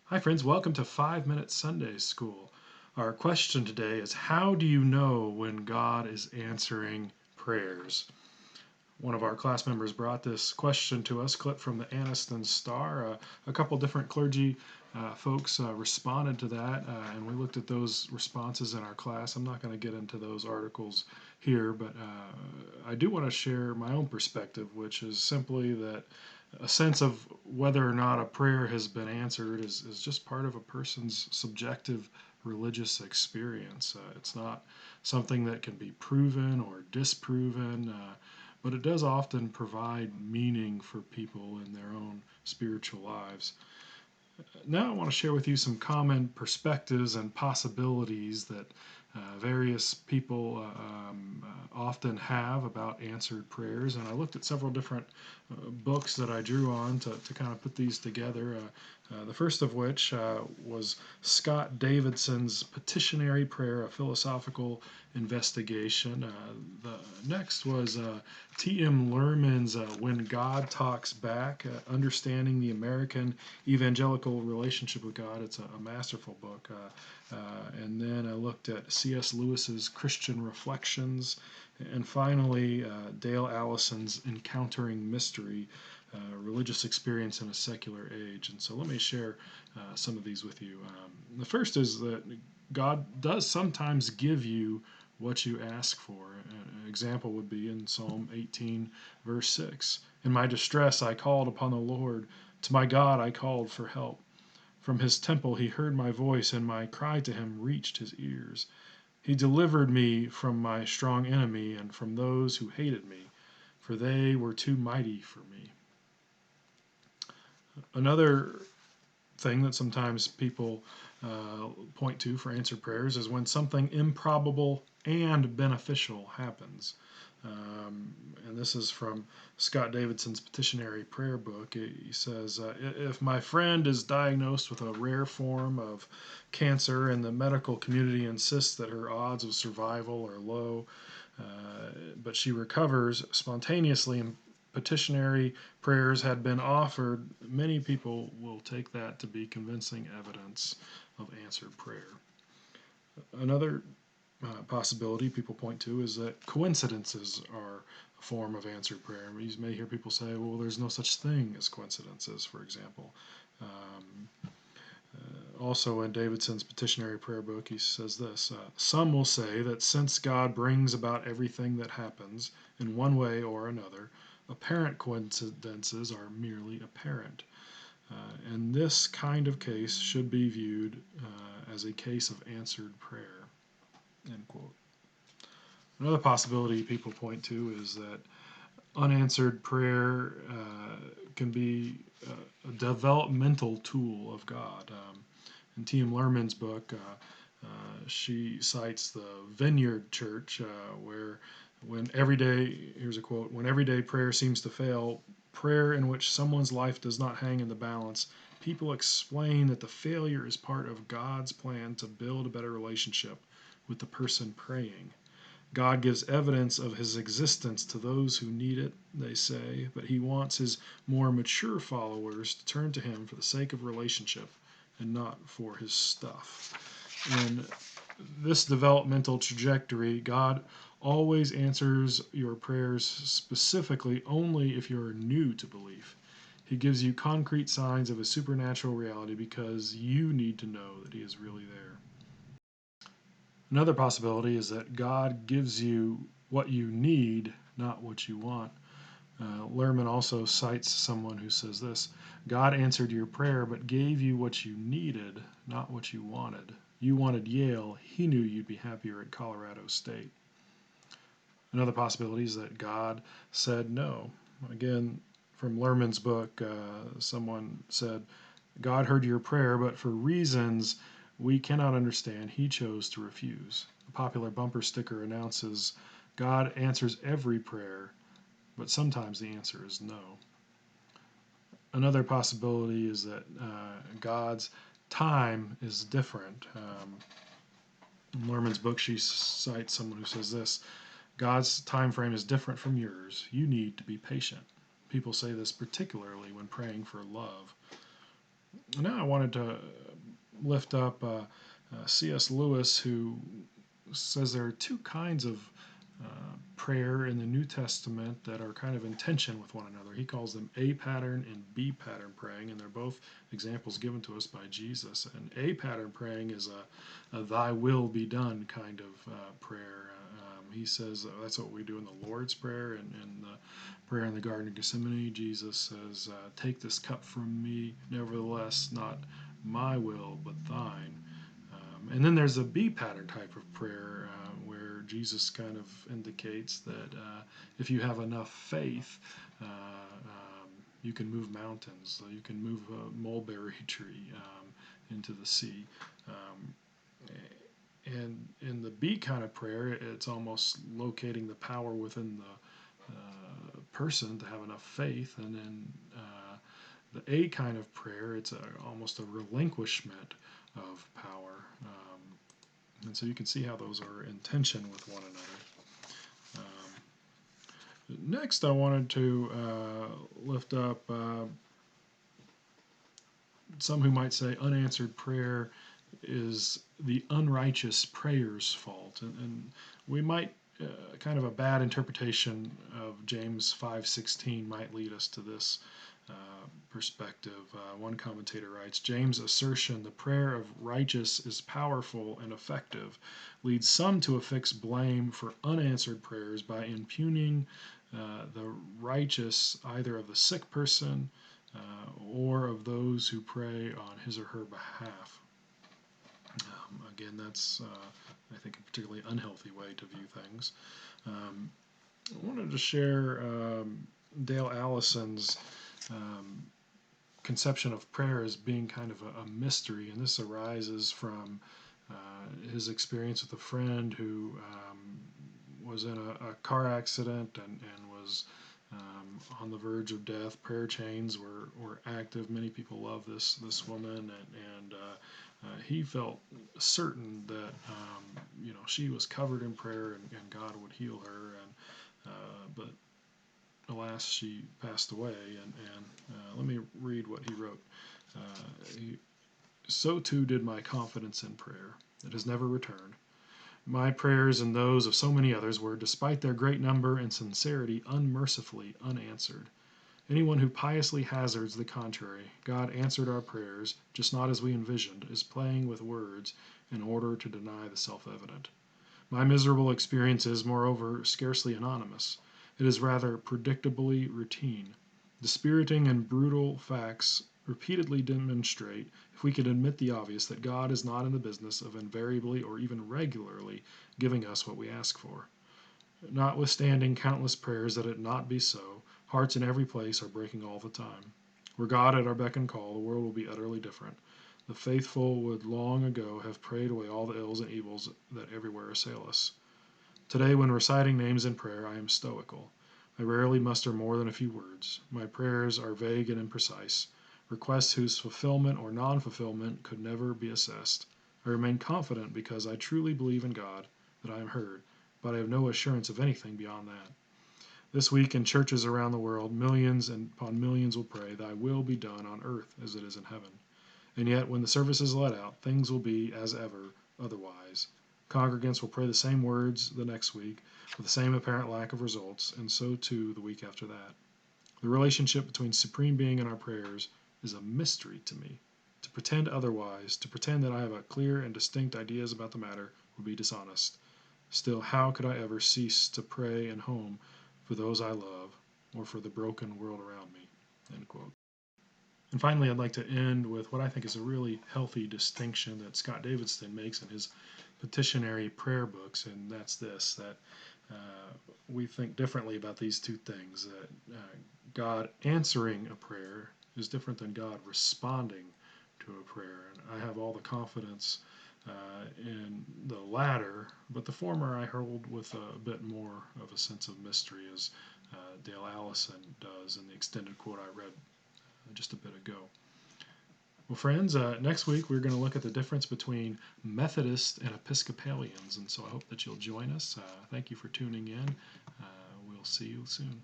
Hi, friends. Welcome to 5 Minute Sunday School. Our question today is, how do you know when God is answering prayers? One of our class members brought this question to us, clip from the Anniston Star. A couple different clergy folks responded to that, and we looked at those responses in our class. I'm not going to get into those articles here, but I do want to share my own perspective, which is simply that a sense of whether or not a prayer has been answered is just part of a person's subjective religious experience. It's not something that can be proven or disproven, but it does often provide meaning for people in their own spiritual lives. Now, I want to share with you some common perspectives and possibilities that various people often have about answered prayers. And I looked at several different books that I drew on to kind of put these together. The first of which was Scott Davidson's Petitionary Prayer, a Philosophical Investigation. The next was T.M. Lerman's When God Talks Back, Understanding the American Evangelical Relationship with God. It's a masterful book. And then I looked at C.S. Lewis's Christian Reflections, and finally Dale Allison's Encountering Mystery, Religious Experience in a Secular Age. And so let me share some of these with you. The first is that God does sometimes give you what you ask for. An example would be in Psalm 18, verse 6. In my distress I called upon the Lord. To my God I called for help. From his temple he heard my voice, and my cry to him reached his ears. He delivered me from my strong enemy and from those who hated me, for they were too mighty for me. Another thing that sometimes people point to for answered prayers is when something improbable and beneficial happens. And this is from Scott Davidson's Petitionary Prayer book. He says, if my friend is diagnosed with a rare form of cancer and the medical community insists that her odds of survival are low, but she recovers spontaneously and petitionary prayers had been offered, many people will take that to be convincing evidence of answered prayer. Another possibility people point to is that coincidences are a form of answered prayer. You may hear people say, well, there's no such thing as coincidences, for example. Also in Davidson's Petitionary Prayer book, he says this, some will say that since God brings about everything that happens in one way or another, apparent coincidences are merely apparent. And this kind of case should be viewed as a case of answered prayer. End quote. Another possibility people point to is that unanswered prayer can be a developmental tool of God. In T.M. Lerman's book, she cites the Vineyard Church, where when everyday, here's a quote, when everyday prayer seems to fail, prayer in which someone's life does not hang in the balance, people explain that the failure is part of God's plan to build a better relationship with the person praying. God gives evidence of his existence to those who need it, they say, but he wants his more mature followers to turn to him for the sake of relationship and not for his stuff. In this developmental trajectory, God always answers your prayers specifically only if you're new to belief. He gives you concrete signs of a supernatural reality because you need to know that he is really there. Another possibility is that God gives you what you need, not what you want. Lerman also cites someone who says this, God answered your prayer but gave you what you needed, not what you wanted. You wanted Yale, he knew you'd be happier at Colorado State. Another possibility is that God said no. Again, from Lerman's book, someone said, God heard your prayer, but for reasons we cannot understand, he chose to refuse. A popular bumper sticker announces, God answers every prayer, but sometimes the answer is no. Another possibility is that God's time is different. In Lerman's book, she cites someone who says this, God's time frame is different from yours. You need to be patient. People say this particularly when praying for love. Now I wanted to lift up C.S. Lewis, who says there are two kinds of prayer in the New Testament that are kind of in tension with one another. He calls them A pattern and B pattern praying, and they're both examples given to us by Jesus. And A pattern praying is a thy will be done kind of prayer. He says that's what we do in the Lord's Prayer and the prayer in the Garden of Gethsemane. Jesus says, take this cup from me, nevertheless, not my will, but thine. And then there's a B pattern type of prayer where Jesus kind of indicates that if you have enough faith, you can move mountains, you can move a mulberry tree into the sea. And in the B kind of prayer, it's almost locating the power within the person to have enough faith. And then the A kind of prayer, it's almost a relinquishment of power. And so you can see how those are in tension with one another. Next, I wanted to lift up some who might say unanswered prayer is the unrighteous prayer's fault. And we might, kind of a bad interpretation of James 5:16 might lead us to this perspective. One commentator writes, James' assertion the prayer of righteous is powerful and effective leads some to affix blame for unanswered prayers by impugning the righteous either of the sick person or of those who pray on his or her behalf. Again, that's, I think, a particularly unhealthy way to view things. I wanted to share Dale Allison's conception of prayer as being kind of a mystery, and this arises from his experience with a friend who was in a car accident and was on the verge of death. Prayer chains were active. Many people love this woman, and he felt certain that she was covered in prayer and God would heal her. But alas, she passed away. And let me read what he wrote. So too did my confidence in prayer. It has never returned. My prayers and those of so many others were, despite their great number and sincerity, unmercifully unanswered. Anyone who piously hazards the contrary, God answered our prayers, just not as we envisioned, is playing with words in order to deny the self-evident. My miserable experience is, moreover, scarcely anonymous. It is rather predictably routine. Dispiriting and brutal facts repeatedly demonstrate, if we can admit the obvious, that God is not in the business of invariably or even regularly giving us what we ask for. Notwithstanding countless prayers that it not be so, hearts in every place are breaking all the time. Were God at our beck and call, the world would be utterly different. The faithful would long ago have prayed away all the ills and evils that everywhere assail us. Today, when reciting names in prayer, I am stoical. I rarely muster more than a few words. My prayers are vague and imprecise, requests whose fulfillment or non-fulfillment could never be assessed. I remain confident because I truly believe in God, that I am heard, but I have no assurance of anything beyond that. This week in churches around the world, millions and upon millions will pray, Thy will be done on earth as it is in heaven. And yet, when the service is let out, things will be, as ever, otherwise. Congregants will pray the same words the next week, with the same apparent lack of results, and so too the week after that. The relationship between Supreme Being and our prayers is a mystery to me. To pretend otherwise, to pretend that I have a clear and distinct ideas about the matter, would be dishonest. Still, how could I ever cease to pray and home for those I love, or for the broken world around me? End quote. And finally, I'd like to end with what I think is a really healthy distinction that Scott Davidson makes in his petitionary prayer books, and that's this, that we think differently about these two things, that God answering a prayer is different than God responding to a prayer. And I have all the confidence in the latter, but the former I hold with a bit more of a sense of mystery, as Dale Allison does in the extended quote I read just a bit ago. Well, friends, next week we're going to look at the difference between Methodists and Episcopalians, and so I hope that you'll join us. Thank you for tuning in. We'll see you soon.